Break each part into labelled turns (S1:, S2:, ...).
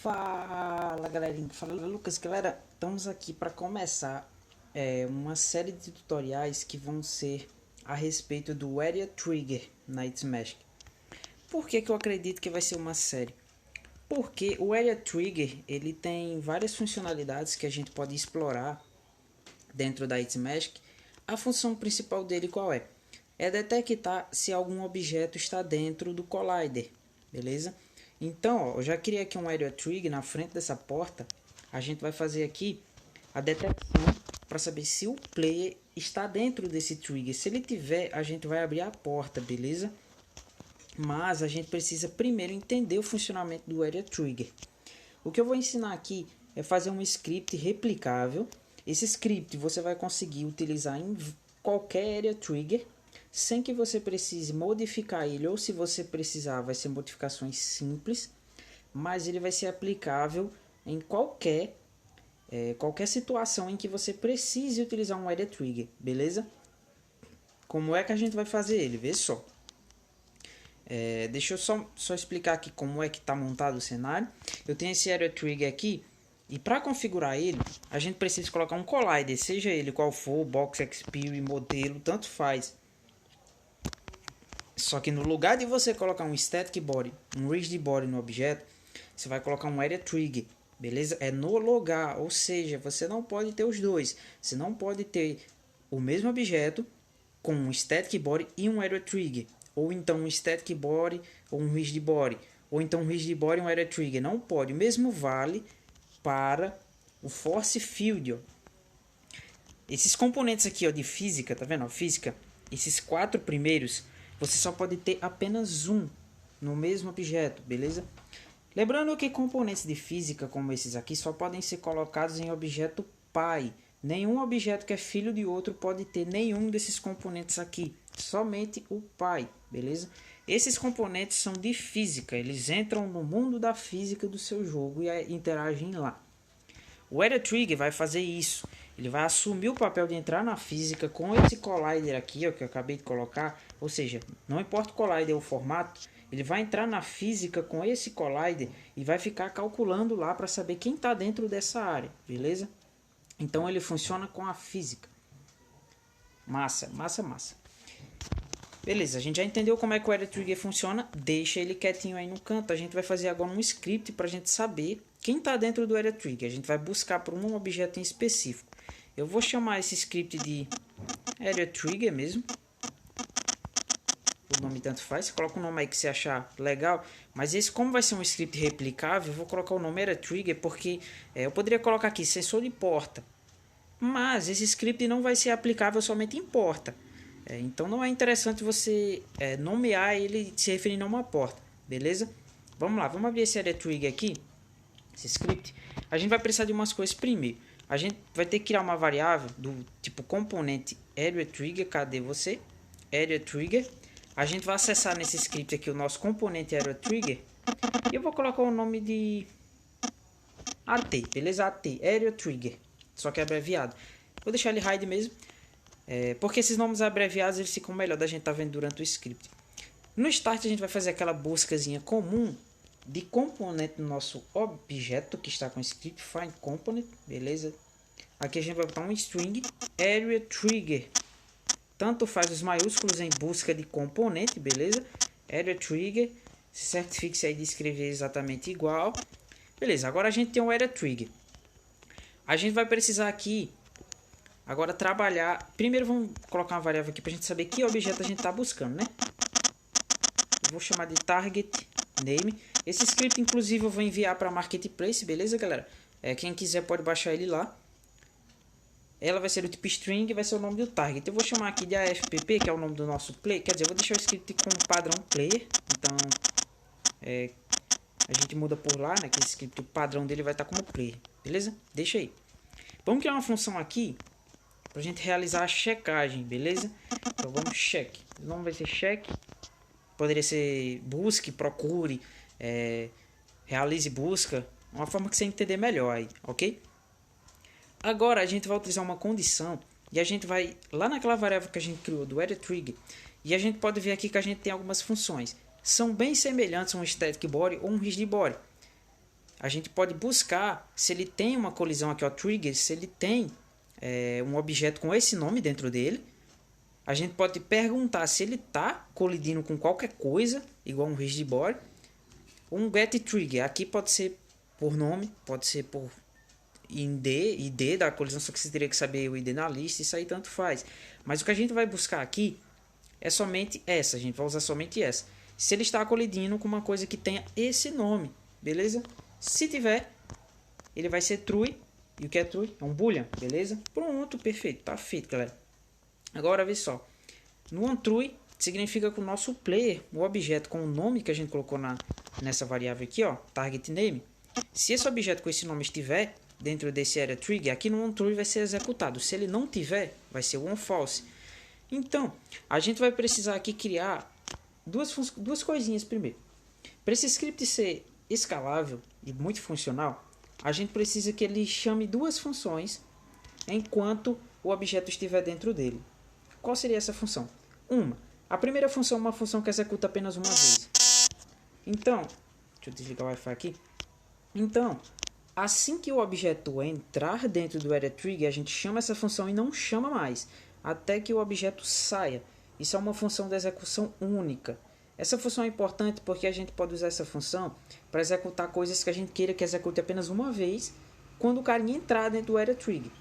S1: Fala galerinha, fala Lucas, galera, estamos aqui para começar uma série de tutoriais que vão ser a respeito do Area Trigger na Magic. Por que eu acredito que vai ser uma série? Porque o Area Trigger ele tem várias funcionalidades que a gente pode explorar dentro da Magic. A função principal dele qual é? É detectar se algum objeto está dentro do Collider, beleza? Então, ó, eu já criei aqui um Area Trigger na frente dessa porta. A gente vai fazer aqui a detecção para saber se o player está dentro desse trigger. Se ele tiver, a gente vai abrir a porta, beleza? Mas a gente precisa primeiro entender o funcionamento do Area Trigger. O que eu vou ensinar aqui é fazer um script replicável. Esse script você vai conseguir utilizar em qualquer Area Trigger, sem que você precise modificar ele, ou se você precisar, vai ser modificações simples, mas ele vai ser aplicável em qualquer situação em que você precise utilizar um Area Trigger, beleza? Como é que a gente vai fazer ele? Vê só. Deixa eu só explicar aqui como é que está montado o cenário. Eu tenho esse Area Trigger aqui, e para configurar ele, a gente precisa colocar um Collider, seja ele qual for, Box Experience, modelo, tanto faz. Só que no lugar de você colocar um Static Body, um Rigid Body no objeto, você vai colocar um Area Trigger, beleza? É no lugar, ou seja, você não pode ter os dois. Você não pode ter o mesmo objeto com um Static Body e um Area Trigger. Ou então um Static Body ou um Rigid Body. Ou então um Rigid Body e um Area Trigger. Não pode. O mesmo vale para o Force Field. Ó. Esses componentes aqui ó, de física, tá vendo? Ó, física, esses 4 primeiros... Você só pode ter apenas um no mesmo objeto, beleza? Lembrando que componentes de física como esses aqui só podem ser colocados em objeto pai. Nenhum objeto que é filho de outro pode ter nenhum desses componentes aqui. Somente o pai, beleza? Esses componentes são de física. Eles entram no mundo da física do seu jogo e interagem lá. O Area Trigger vai fazer isso. Ele vai assumir o papel de entrar na física com esse Collider aqui, ó, que eu acabei de colocar. Ou seja, não importa o Collider ou o formato, ele vai entrar na física com esse Collider e vai ficar calculando lá para saber quem está dentro dessa área, beleza? Então ele funciona com a física. Massa, massa, massa. Beleza, a gente já entendeu como é que o Area Trigger funciona. Deixa ele quietinho aí no canto. A gente vai fazer agora um script para a gente saber quem está dentro do Area Trigger. A gente vai buscar por um objeto em específico. Eu vou chamar esse script de Area Trigger mesmo. O nome tanto faz. Você coloca o nome aí que você achar legal. Mas esse, como vai ser um script replicável, eu vou colocar o nome Area Trigger porque eu poderia colocar aqui sensor de porta. Mas esse script não vai ser aplicável somente em porta. Então não é interessante você nomear ele se referindo a uma porta, beleza? Vamos lá, vamos abrir esse Area Trigger aqui, esse script. A gente vai precisar de umas coisas primeiro. A gente vai ter que criar uma variável do tipo componente Area Trigger, cadê você? Area Trigger. A gente vai acessar nesse script aqui o nosso componente Area Trigger. E eu vou colocar o nome de AT, beleza? AT, Area Trigger, só que é abreviado. Vou deixar ele hide mesmo. Porque esses nomes abreviados eles ficam melhor da gente estar vendo durante o script. No start a gente vai fazer aquela buscazinha comum de componente do nosso objeto que está com o script find component, beleza? Aqui a gente vai botar um string Area Trigger. Tanto faz os maiúsculos em busca de componente, beleza? Area Trigger, se certifique aí de escrever exatamente igual. Beleza, agora a gente tem um Area Trigger. A gente vai precisar aqui agora trabalhar. Primeiro vamos colocar uma variável aqui para a gente saber que objeto a gente está buscando, né? Eu vou chamar de target name. Esse script inclusive eu vou enviar para marketplace, beleza, galera? Quem quiser pode baixar ele lá. Ela vai ser do tipo string e vai ser o nome do target. Eu vou chamar aqui de AFPP, que é o nome do nosso player. Quer dizer, eu vou deixar o script com padrão player. Então a gente muda por lá, né? Que esse script, o padrão dele vai estar como player, beleza? Deixa aí. Vamos criar uma função aqui para a gente realizar a checagem, beleza? Então vamos check. O nome vai ser check. Poderia ser busque, procure, realize busca. Uma forma que você entender melhor aí, ok? Agora a gente vai utilizar uma condição e a gente vai lá naquela variável que a gente criou do Area Trigger e a gente pode ver aqui que a gente tem algumas funções. São bem semelhantes a um Static Body ou um Rigid Body. a gente pode buscar se ele tem uma colisão aqui, ó, trigger, se ele tem um objeto com esse nome dentro dele. A gente pode perguntar se ele está colidindo com qualquer coisa, igual um rigid body. Um get trigger, aqui pode ser por nome, pode ser por ID da colisão, só que você teria que saber o ID na lista, isso aí tanto faz. Mas o que a gente vai buscar aqui é somente essa, a gente vai usar somente essa. Se ele está colidindo com uma coisa que tenha esse nome, beleza? Se tiver, ele vai ser true. E o que é true? É um boolean, beleza? Pronto, perfeito, tá feito, galera. Agora, vê só. No onTrue significa que o nosso player, o objeto com o nome que a gente colocou nessa variável aqui, ó, target name, se esse objeto com esse nome estiver dentro desse area trigger, aqui no onTrue vai ser executado. Se ele não tiver, vai ser o onFalse. Então, a gente vai precisar aqui criar duas coisinhas primeiro. Para esse script ser escalável e muito funcional, a gente precisa que ele chame duas funções enquanto o objeto estiver dentro dele. Qual seria essa função? A primeira função é uma função que executa apenas uma vez. Então, deixa eu desligar o Wi-Fi aqui. Então, assim que o objeto entrar dentro do area trigger, a gente chama essa função e não chama mais, até que o objeto saia. Isso é uma função de execução única. Essa função é importante porque a gente pode usar essa função para executar coisas que a gente queira que execute apenas uma vez quando o carinha entrar dentro do area trigger.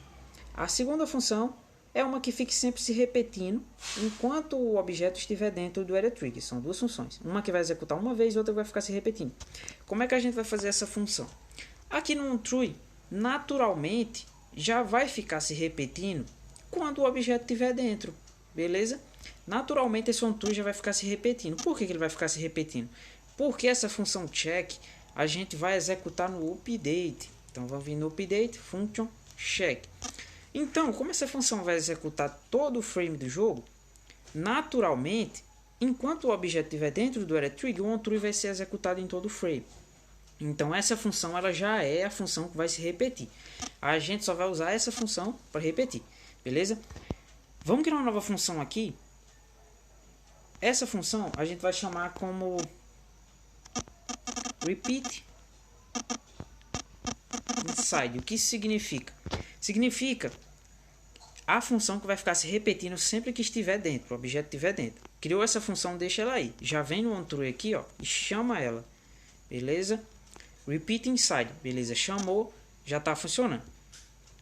S1: A segunda função é uma que fique sempre se repetindo enquanto o objeto estiver dentro do area trigger. São duas funções. Uma que vai executar uma vez e outra que vai ficar se repetindo. Como é que a gente vai fazer essa função? Aqui no onTrue, naturalmente, já vai ficar se repetindo quando o objeto estiver dentro. Beleza? Naturalmente, esse onTrue já vai ficar se repetindo. Por que ele vai ficar se repetindo? Porque essa função check a gente vai executar no update. Então, vamos vir no update, function check. Então, como essa função vai executar todo o frame do jogo, naturalmente, enquanto o objeto estiver dentro do area trigger, o onTrue vai ser executado em todo o frame. Então, essa função ela já é a função que vai se repetir. A gente só vai usar essa função para repetir, beleza? Vamos criar uma nova função aqui. Essa função a gente vai chamar como repeat inside. O que isso significa? Significa a função que vai ficar se repetindo sempre que estiver dentro, o objeto estiver dentro. Criou essa função, deixa ela aí. Já vem no onTrue aqui, ó, e chama ela. Beleza? Repeat inside. Beleza, chamou, já está funcionando.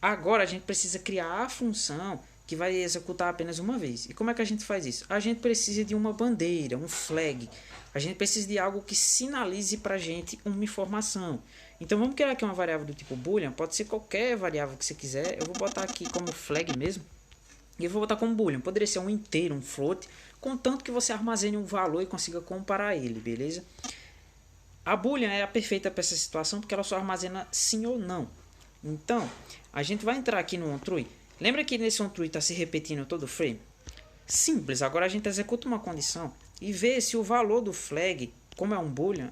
S1: Agora a gente precisa criar a função que vai executar apenas uma vez. E como é que a gente faz isso? A gente precisa de uma bandeira, um flag. A gente precisa de algo que sinalize para a gente uma informação. Então vamos criar aqui uma variável do tipo boolean. Pode ser qualquer variável que você quiser. Eu vou botar aqui como flag mesmo. E eu vou botar como boolean. Poderia ser um inteiro, um float. Contanto que você armazene um valor e consiga comparar ele, beleza? A boolean é a perfeita para essa situação porque ela só armazena sim ou não. Então, a gente vai entrar aqui no onTrue. Lembra que nesse onTrue está se repetindo todo o frame? Simples, agora a gente executa uma condição e vê se o valor do flag, como é um boolean,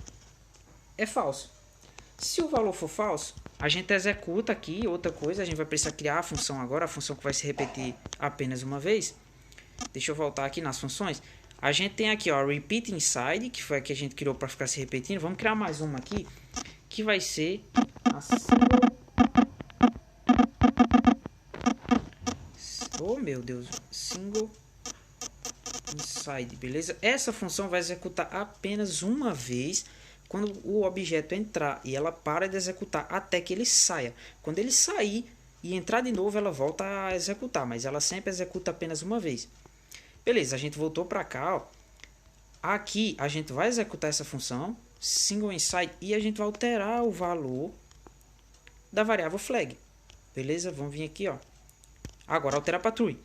S1: é falso. Se o valor for falso, a gente executa aqui outra coisa, a gente vai precisar criar a função agora, a função que vai se repetir apenas uma vez. Deixa eu voltar aqui nas funções. A gente tem aqui, ó, repeat inside, que foi a que a gente criou para ficar se repetindo. Vamos criar mais uma aqui, que vai ser a oh meu Deus, single inside, beleza? Essa função vai executar apenas uma vez quando o objeto entrar e ela para de executar até que ele saia. Quando ele sair e entrar de novo, ela volta a executar, mas ela sempre executa apenas uma vez. Beleza, a gente voltou para cá, ó. Aqui a gente vai executar essa função single inside e a gente vai alterar o valor da variável flag. Beleza? Vamos vir aqui, ó. Agora alterar para true.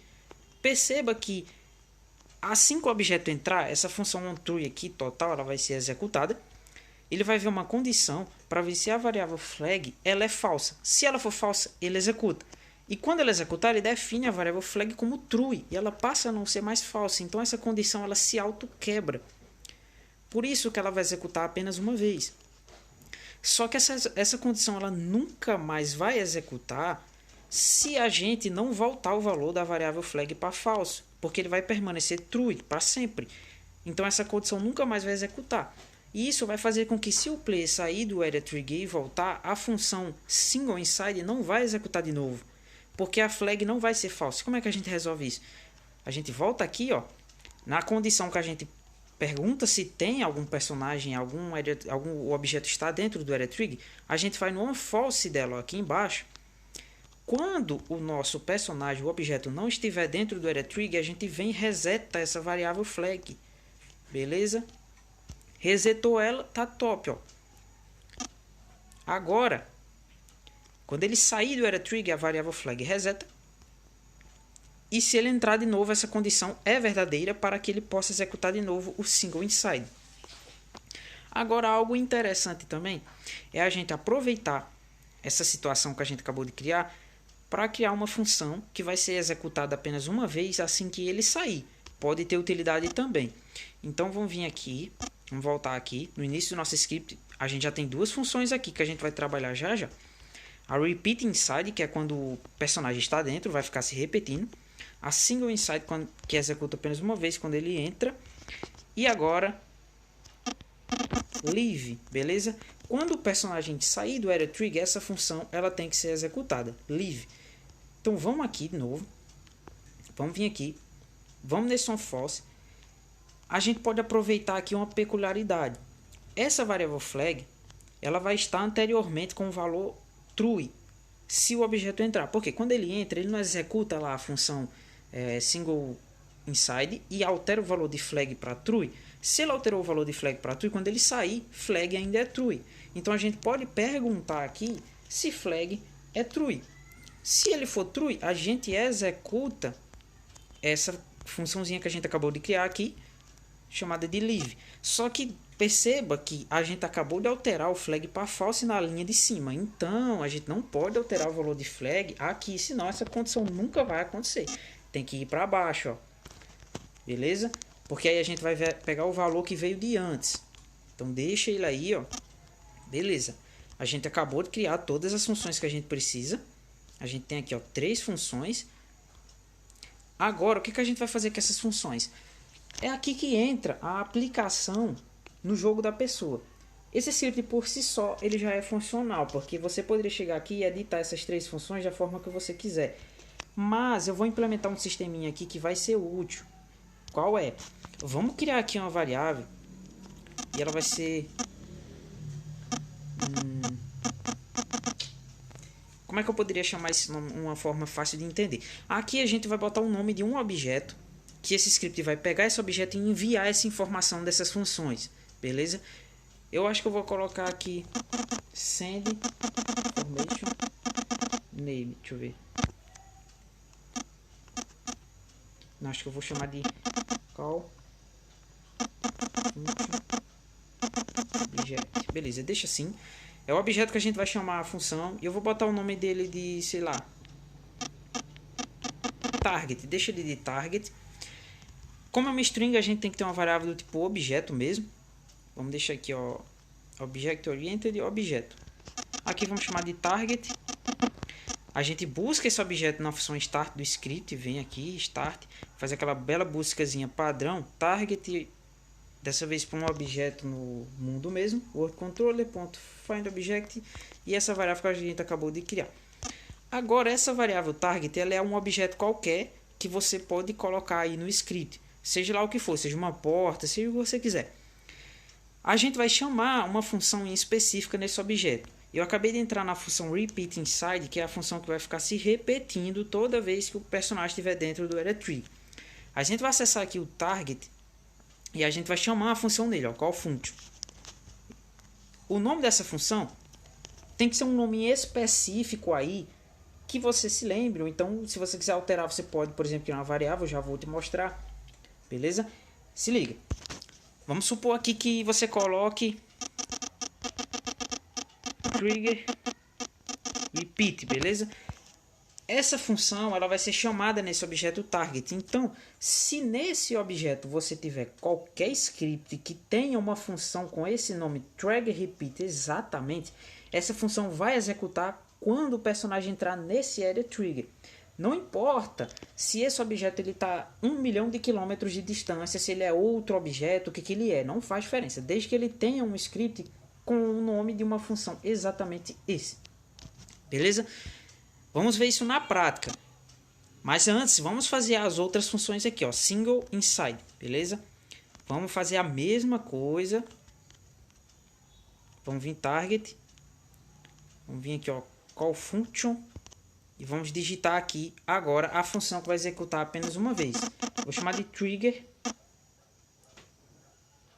S1: Perceba que assim que o objeto entrar, essa função onTrue aqui total, ela vai ser executada. Ele vai ver uma condição para ver se a variável flag ela é falsa. Se ela for falsa, ele executa. E quando ele executar, ele define a variável flag como true e ela passa a não ser mais falsa. Então essa condição ela se auto-quebra. Por isso que ela vai executar apenas uma vez. Só que essa condição ela nunca mais vai executar se a gente não voltar o valor da variável flag para falso, porque ele vai permanecer true para sempre. Então essa condição nunca mais vai executar. E isso vai fazer com que, se o player sair do area trigger e voltar, a função single inside não vai executar de novo, porque a flag não vai ser false. Como é que a gente resolve isso? A gente volta aqui, ó, na condição que a gente pergunta se tem algum personagem, algum objeto está dentro do area trigger, a gente vai no onFalse dela, ó, aqui embaixo. Quando o nosso personagem, o objeto, não estiver dentro do area trigger, a gente vem e reseta essa variável flag. Beleza? Resetou ela, tá top, ó. Agora, quando ele sair do area trigger, a variável flag reseta. E se ele entrar de novo, essa condição é verdadeira para que ele possa executar de novo o single inside. Agora, algo interessante também é a gente aproveitar essa situação que a gente acabou de criar para criar uma função que vai ser executada apenas uma vez assim que ele sair. Pode ter utilidade também. Então vamos vir aqui, vamos voltar aqui. No início do nosso script, a gente já tem duas funções aqui que a gente vai trabalhar já já. A repeat inside, que é quando o personagem está dentro, vai ficar se repetindo. A single inside, que executa apenas uma vez quando ele entra. E agora, leave, beleza? Quando o personagem sair do area trigger, essa função ela tem que ser executada, leave. Então vamos aqui de novo, vamos vir aqui, vamos nesse onFalse. A gente pode aproveitar aqui uma peculiaridade. Essa variável flag, ela vai estar anteriormente com o valor true, se o objeto entrar. Porque quando ele entra, ele não executa lá a função single inside e altera o valor de flag para true. Se ele alterou o valor de flag para true, quando ele sair, flag ainda é true. Então a gente pode perguntar aqui se flag é true. Se ele for true, a gente executa essa funçãozinha que a gente acabou de criar aqui, chamada de leave. Só que perceba que a gente acabou de alterar o flag para false na linha de cima. Então a gente não pode alterar o valor de flag aqui, senão essa condição nunca vai acontecer. Tem que ir para baixo, ó. Beleza? Porque aí a gente vai pegar o valor que veio de antes. Então deixa ele aí, ó. Beleza. A gente acabou de criar todas as funções que a gente precisa. A gente tem aqui, ó, 3 funções. Agora, o que a gente vai fazer com essas funções? É aqui que entra a aplicação no jogo da pessoa. Esse script por si só, ele já é funcional, porque você poderia chegar aqui e editar essas 3 funções da forma que você quiser. Mas eu vou implementar um sisteminha aqui que vai ser útil. Qual é? Vamos criar aqui uma variável e ela vai ser... Como é que eu poderia chamar esse nome? Uma forma fácil de entender. Aqui a gente vai botar o nome de um objeto, que esse script vai pegar esse objeto e enviar essa informação dessas funções. Beleza? Eu acho que eu vou colocar aqui send information name. Deixa eu ver. Não, acho que eu vou chamar de call object. Beleza, deixa assim. É o objeto que a gente vai chamar a função. E eu vou botar o nome dele de, sei lá, target. Deixa ele de target. Como é uma string, a gente tem que ter uma variável do tipo objeto mesmo. Vamos deixar aqui, ó, object oriented objeto. Aqui vamos chamar de target. A gente busca esse objeto na função start do script. Vem aqui, start. Faz aquela bela buscazinha padrão. Target, dessa vez para um objeto no mundo mesmo. WordController.findObject. E essa variável que a gente acabou de criar. Agora, essa variável target, ela é um objeto qualquer que você pode colocar aí no script. Seja lá o que for, seja uma porta, seja o que você quiser. A gente vai chamar uma função específica nesse objeto. Eu acabei de entrar na função repeat inside, que é a função que vai ficar se repetindo toda vez que o personagem estiver dentro do area tree. A gente vai acessar aqui o target e a gente vai chamar a função nele, ó, call function. O nome dessa função tem que ser um nome específico aí que você se lembre. Ou então, se você quiser alterar, você pode, por exemplo, criar uma variável. Já vou te mostrar. Beleza? Se liga. Vamos supor aqui que você coloque trigger repeat, beleza? Essa função ela vai ser chamada nesse objeto target. Então, se nesse objeto você tiver qualquer script que tenha uma função com esse nome trigger repeat exatamente, essa função vai executar quando o personagem entrar nesse area trigger. Não importa se esse objeto está 1 milhão de quilômetros de distância, se ele é outro objeto, o que ele é, não faz diferença, desde que ele tenha um script com o nome de uma função exatamente esse. Beleza? Vamos ver isso na prática. Mas antes, vamos fazer as outras funções aqui, ó, single inside, beleza? Vamos fazer a mesma coisa. Vamos vir target. Vamos vir aqui, ó, call function. E vamos digitar aqui agora a função que vai executar apenas uma vez. Vou chamar de trigger.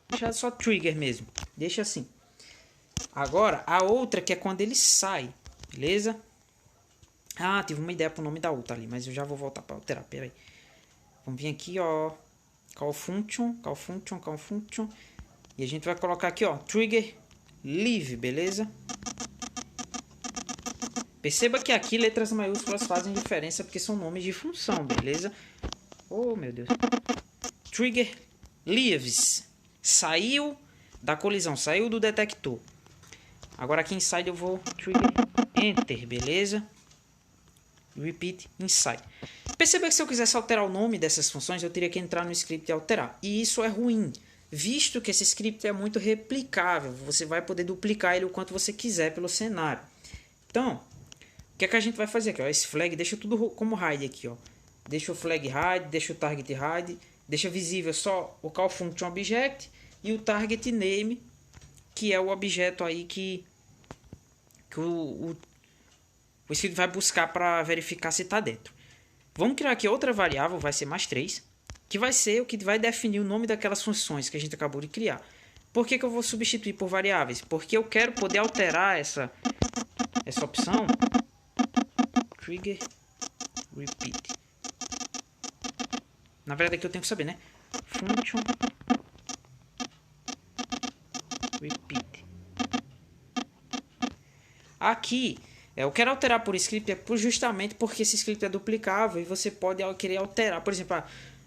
S1: Deixar só trigger mesmo. Deixa assim. Agora, a outra que é quando ele sai. Beleza? Ah, tive uma ideia para o nome da outra ali. Mas eu já vou voltar para alterar. Pera aí. Vamos vir aqui, ó. Call function. Call function. Call function. E a gente vai colocar aqui, ó. Trigger leave. Beleza? Perceba que aqui letras maiúsculas fazem diferença porque são nomes de função, beleza? Oh, meu Deus. Trigger leaves. Saiu da colisão, saiu do detector. Agora aqui inside eu vou trigger enter, beleza? Repeat inside. Perceba que se eu quisesse alterar o nome dessas funções, eu teria que entrar no script e alterar. E isso é ruim, visto que esse script é muito replicável. Você vai poder duplicar ele o quanto você quiser pelo cenário. Então, o que é que a gente vai fazer aqui? Ó, esse flag deixa tudo como hide aqui, ó. Deixa o flag hide, deixa o target hide, deixa visível só o call function object e o target name, que é o objeto aí que o script vai buscar para verificar se está dentro. Vamos criar aqui outra variável, vai ser mais 3, que vai ser o que vai definir o nome daquelas funções que a gente acabou de criar. Por que eu vou substituir por variáveis? Porque eu quero poder alterar essa opção. Trigger repeat. Na verdade aqui eu tenho que saber, né? Function repeat. Aqui eu quero alterar por script justamente porque esse script é duplicável e você pode querer alterar. Por exemplo,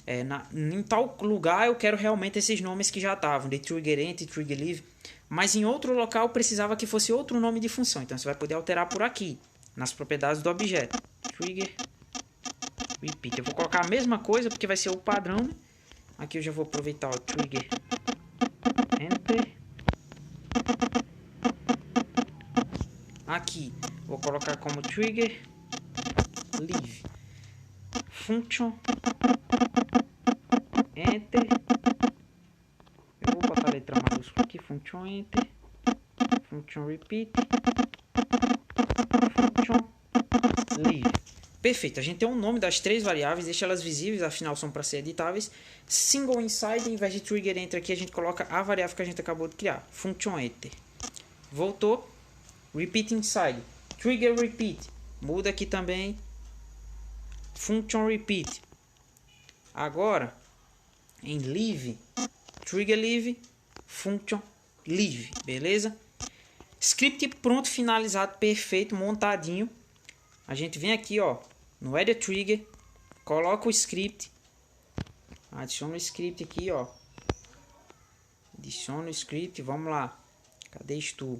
S1: em tal lugar eu quero realmente esses nomes que já estavam, de trigger enter, trigger leave. Mas em outro local eu precisava que fosse outro nome de função. Então você vai poder alterar por aqui, nas propriedades do objeto. Trigger repeat. Eu vou colocar a mesma coisa porque vai ser o padrão, né? Aqui eu já vou aproveitar o trigger enter. Aqui vou colocar como trigger leave. Function enter. Eu vou botar a letra maiúscula aqui. Function enter. Function repeat. Function leave. Perfeito, a gente tem um nome das 3 variáveis, deixa elas visíveis, afinal são para ser editáveis. Single inside, em vez de trigger enter aqui, a gente coloca a variável que a gente acabou de criar, function enter. Voltou, repeat inside, trigger repeat, muda aqui também, function repeat. Agora, em leave, trigger leave, function leave, beleza? Script pronto, finalizado, perfeito, montadinho. A gente vem aqui, ó, no Edit Trigger, coloca o script, adiciona o script aqui, ó, adiciona o script, vamos lá, cadê isto?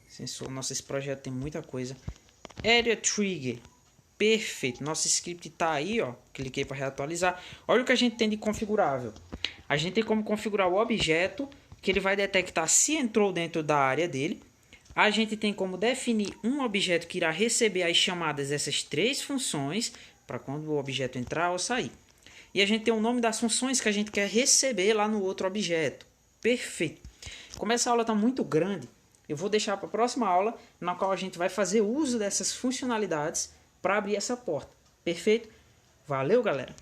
S1: Sensor, nossa, esse projeto tem muita coisa. Edit Trigger, perfeito, nosso script tá aí, ó, cliquei para reatualizar. Olha o que a gente tem de configurável. A gente tem como configurar o objeto, que ele vai detectar se entrou dentro da área dele. A gente tem como definir um objeto que irá receber as chamadas dessas 3 funções, para quando o objeto entrar ou sair. E a gente tem o nome das funções que a gente quer receber lá no outro objeto. Perfeito. Como essa aula está muito grande, eu vou deixar para a próxima aula, na qual a gente vai fazer uso dessas funcionalidades para abrir essa porta. Perfeito? Valeu, galera!